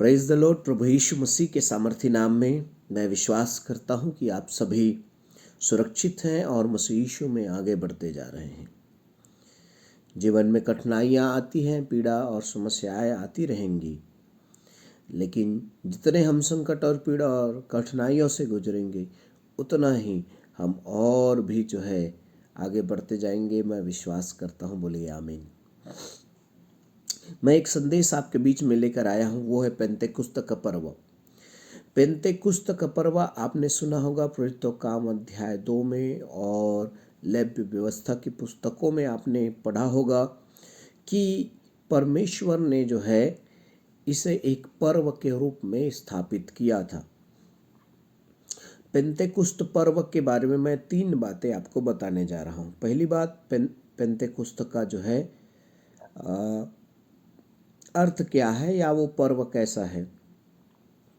Praise the Lord. प्रभु यीशु मसीह के सामर्थ्य नाम में मैं विश्वास करता हूं कि आप सभी सुरक्षित हैं और मसीह यीशु में आगे बढ़ते जा रहे हैं। जीवन में कठिनाइयां आती हैं, पीड़ा और समस्याएं आती रहेंगी, लेकिन जितने हम संकट और पीड़ा और कठिनाइयों से गुजरेंगे उतना ही हम और भी आगे बढ़ते जाएंगे। मैं विश्वास करता हूं। बोलिए आमीन। मैं एक संदेश आपके बीच में लेकर आया हूं, वो है पेंतेकुस्त का पर्व। पेंतेकुस्त का पर्व आपने सुना होगा प्रेरितों काम अध्याय 2 में और लेव्य व्यवस्था की पुस्तकों में आपने पढ़ा होगा कि परमेश्वर ने इसे एक पर्व के रूप में स्थापित किया था। पेंतेकुस्त पर्व के बारे में मैं 3 बातें आपको बताने जा रहा हूं। पहली बात, पेंतेकुस्त का अर्थ क्या है या वो पर्व कैसा है।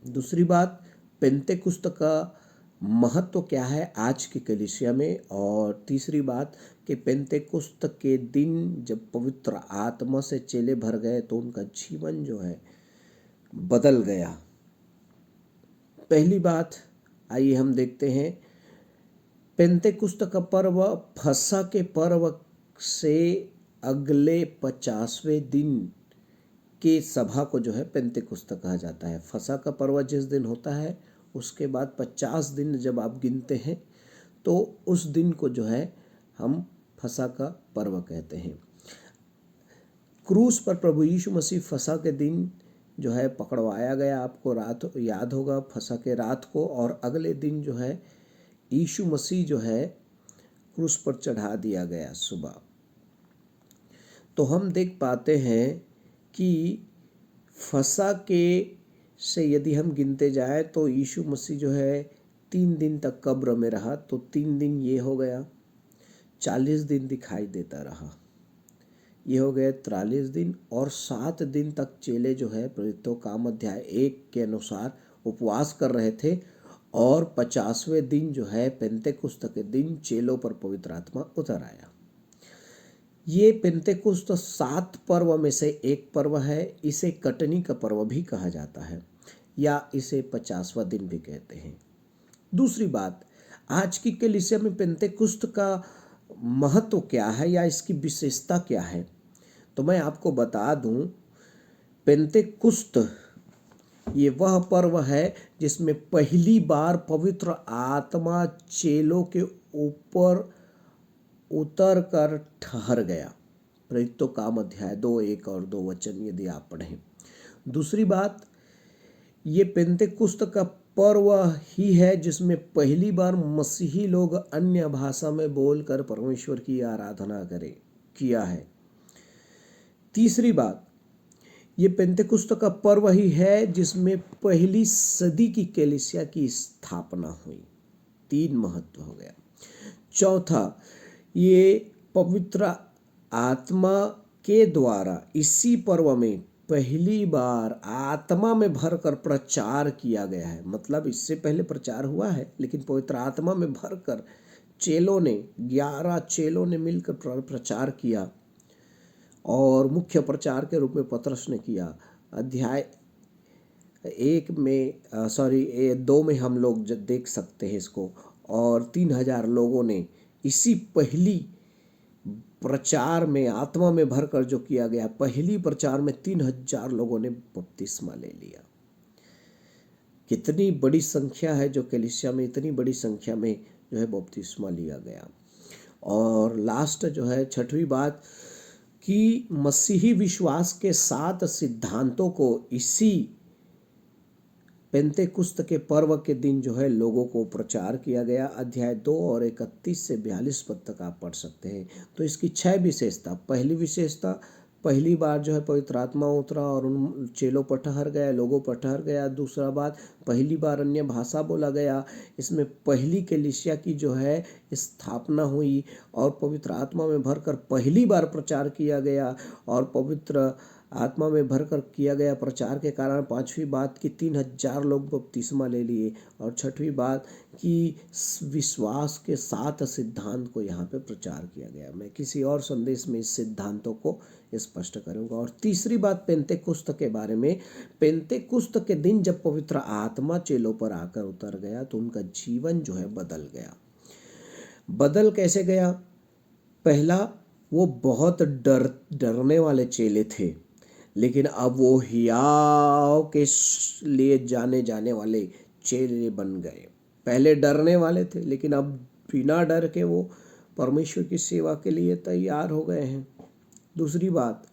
दूसरी बात, पेंतेकुस्त का महत्व क्या है आज की कलीसिया में। और तीसरी बात कि पेंतेकुस्त के दिन जब पवित्र आत्मा से चेले भर गए तो उनका जीवन बदल गया। पहली बात, आइए हम देखते हैं। पेंतेकुस्त का पर्व फसह के पर्व से अगले 50वें दिन के सभा को पेंतेकुस्त कहा जाता है। फसह का पर्व जिस दिन होता है उसके बाद 50 दिन जब आप गिनते हैं तो उस दिन को हम फसह का पर्व कहते हैं। क्रूस पर प्रभु यीशु मसीह फसह के दिन पकड़वाया गया। आपको रात याद होगा फसह के रात को, और अगले दिन यीशु मसीह क्रूस पर चढ़ा दिया गया सुबह। तो हम देख पाते हैं कि फसह के से यदि हम गिनते जाए तो यीशु मसीह 3 दिन तक कब्र में रहा, तो 3 दिन ये हो गया, 40 दिन दिखाई देता रहा, ये हो गए 43 दिन। और 7 दिन तक चेले प्रेरितों काम अध्याय 1 के अनुसार उपवास कर रहे थे। और 50वें दिन पेंतेकुस्त के दिन चेलों पर पवित्र आत्मा उतर आया। ये पेंतेकुस्त 7 पर्व में से एक पर्व है। इसे कटनी का पर्व भी कहा जाता है या इसे 50वां दिन भी कहते हैं। दूसरी बात, आज की कलीसिया में पेंतेकुस्त का महत्व क्या है या इसकी विशेषता क्या है, तो मैं आपको बता दूं। पेंतेकुस्त ये वह पर्व है जिसमें पहली बार पवित्र आत्मा चेलों के ऊपर उतर कर ठहर गया। प्रेरितों काम अध्याय 2 1 और 2 वचन यदि आप पढ़ें। दूसरी बात, ये पेंतेकुस्त का पर्व ही है जिसमें पहली बार मसीही लोग अन्य भाषा में बोलकर परमेश्वर की आराधना किया है। तीसरी बात, ये पेंतेकुस्त का पर्व ही है जिसमें पहली सदी की कलीसिया की स्थापना हुई। 3 महत्व हो गया। चौथा, ये पवित्र आत्मा के द्वारा इसी पर्व में पहली बार आत्मा में भरकर प्रचार किया गया है। मतलब इससे पहले प्रचार हुआ है, लेकिन पवित्र आत्मा में भरकर 11 चेलों ने मिलकर प्रचार किया। और मुख्य प्रचार के रूप में पतरस ने किया। अध्याय 2 में हम लोग देख सकते हैं इसको। और 3000 लोगों ने इसी पहली प्रचार में आत्मा में भरकर जो किया गया, पहली प्रचार में 3000 लोगों ने बपतिस्मा ले लिया। कितनी बड़ी संख्या है जो कलीसिया में, इतनी बड़ी संख्या में बपतिस्मा लिया गया। और लास्ट 6वीं बात कि मसीही विश्वास के 7 सिद्धांतों को इसी पेंतेकुस्त के पर्व के दिन लोगों को प्रचार किया गया। अध्याय 2 और 31 से 42 पद तक आप पढ़ सकते हैं। तो इसकी 6 विशेषता। पहली विशेषता, पहली बार पवित्र आत्मा उतरा और उन चेलों पर ठहर गया, लोगों पर ठहर गया। दूसरा बात, पहली बार अन्य भाषा बोला गया। इसमें पहली कलीसिया की स्थापना हुई और पवित्र आत्मा में भरकर पहली बार प्रचार किया गया। और पवित्र आत्मा में भरकर किया गया प्रचार के कारण 5वीं बात कि 3000 लोग बपतिस्मा ले लिए। और 6वीं बात कि विश्वास के 7 सिद्धांत को यहाँ पे प्रचार किया गया। मैं किसी और संदेश में इस सिद्धांतों को स्पष्ट करूंगा। और तीसरी बात पेंतेकुस्त के बारे में, पेंतेकुस्त के दिन जब पवित्र आत्मा चेलों पर आकर उतर गया तो उनका जीवन जो है बदल गया। बदल कैसे गया? पहला, वो बहुत डरने वाले चेले थे, लेकिन अब वो हियाव के लिए जाने वाले चेले बन गए। पहले डरने वाले थे, लेकिन अब बिना डर के वो परमेश्वर की सेवा के लिए तैयार हो गए हैं। दूसरी बात,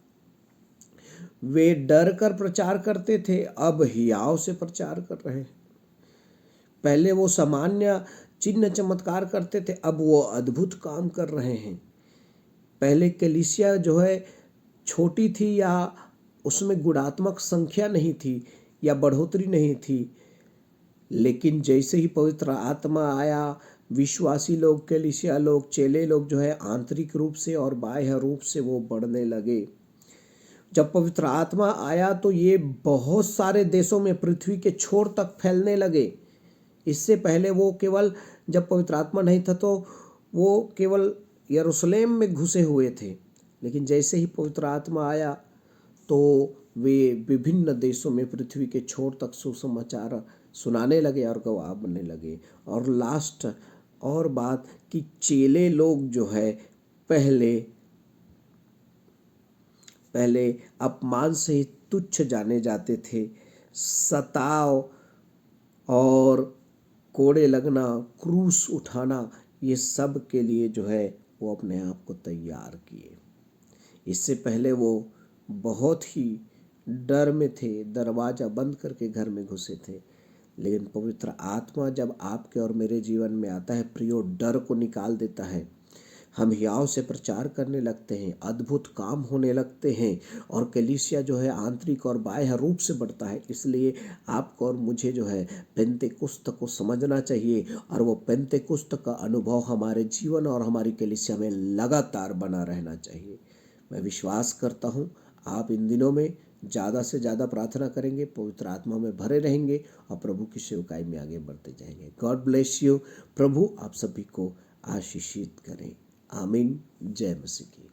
वे डर कर प्रचार करते थे, अब हियाव से प्रचार कर रहे हैं। पहले वो सामान्य चिन्ह चमत्कार करते थे, अब वो अद्भुत काम कर रहे हैं। पहले कलीसिया जो है छोटी थी, या उसमें गुणात्मक संख्या नहीं थी या बढ़ोतरी नहीं थी, लेकिन जैसे ही पवित्र आत्मा आया, विश्वासी लोग, कलीसिया लोग, चेले लोग जो है आंतरिक रूप से और बाह्य रूप से वो बढ़ने लगे। जब पवित्र आत्मा आया तो ये बहुत सारे देशों में, पृथ्वी के छोर तक फैलने लगे। इससे पहले वो केवल, जब पवित्र आत्मा नहीं था तो वो केवल यरूशलेम में घुसे हुए थे, लेकिन जैसे ही पवित्र आत्मा आया तो वे विभिन्न देशों में, पृथ्वी के छोर तक सुसमाचार सुनाने लगे और गवाह बनने लगे। और लास्ट और बात कि चेले लोग जो है पहले अपमान से ही तुच्छ जाने जाते थे। सताव और कोड़े लगना, क्रूस उठाना, ये सब के लिए जो है वो अपने आप को तैयार किए। इससे पहले वो बहुत ही डर में थे, दरवाज़ा बंद करके घर में घुसे थे, लेकिन पवित्र आत्मा जब आपके और मेरे जीवन में आता है प्रियो, डर को निकाल देता है। हम हियाव से प्रचार करने लगते हैं, अद्भुत काम होने लगते हैं, और कलीसिया जो है आंतरिक और बाह्य रूप से बढ़ता है। इसलिए आपको और मुझे जो है पेंतेकुस्त को समझना चाहिए, और वो पेंतेकुस्त का अनुभव हमारे जीवन और हमारी कलीसिया में लगातार बना रहना चाहिए। मैं विश्वास करता हूँ आप इन दिनों में ज़्यादा से ज़्यादा प्रार्थना करेंगे, पवित्र आत्मा में भरे रहेंगे और प्रभु की सेवकाई में आगे बढ़ते जाएंगे। God bless you. प्रभु आप सभी को आशीषित करें। आमीन। जय मसीह की।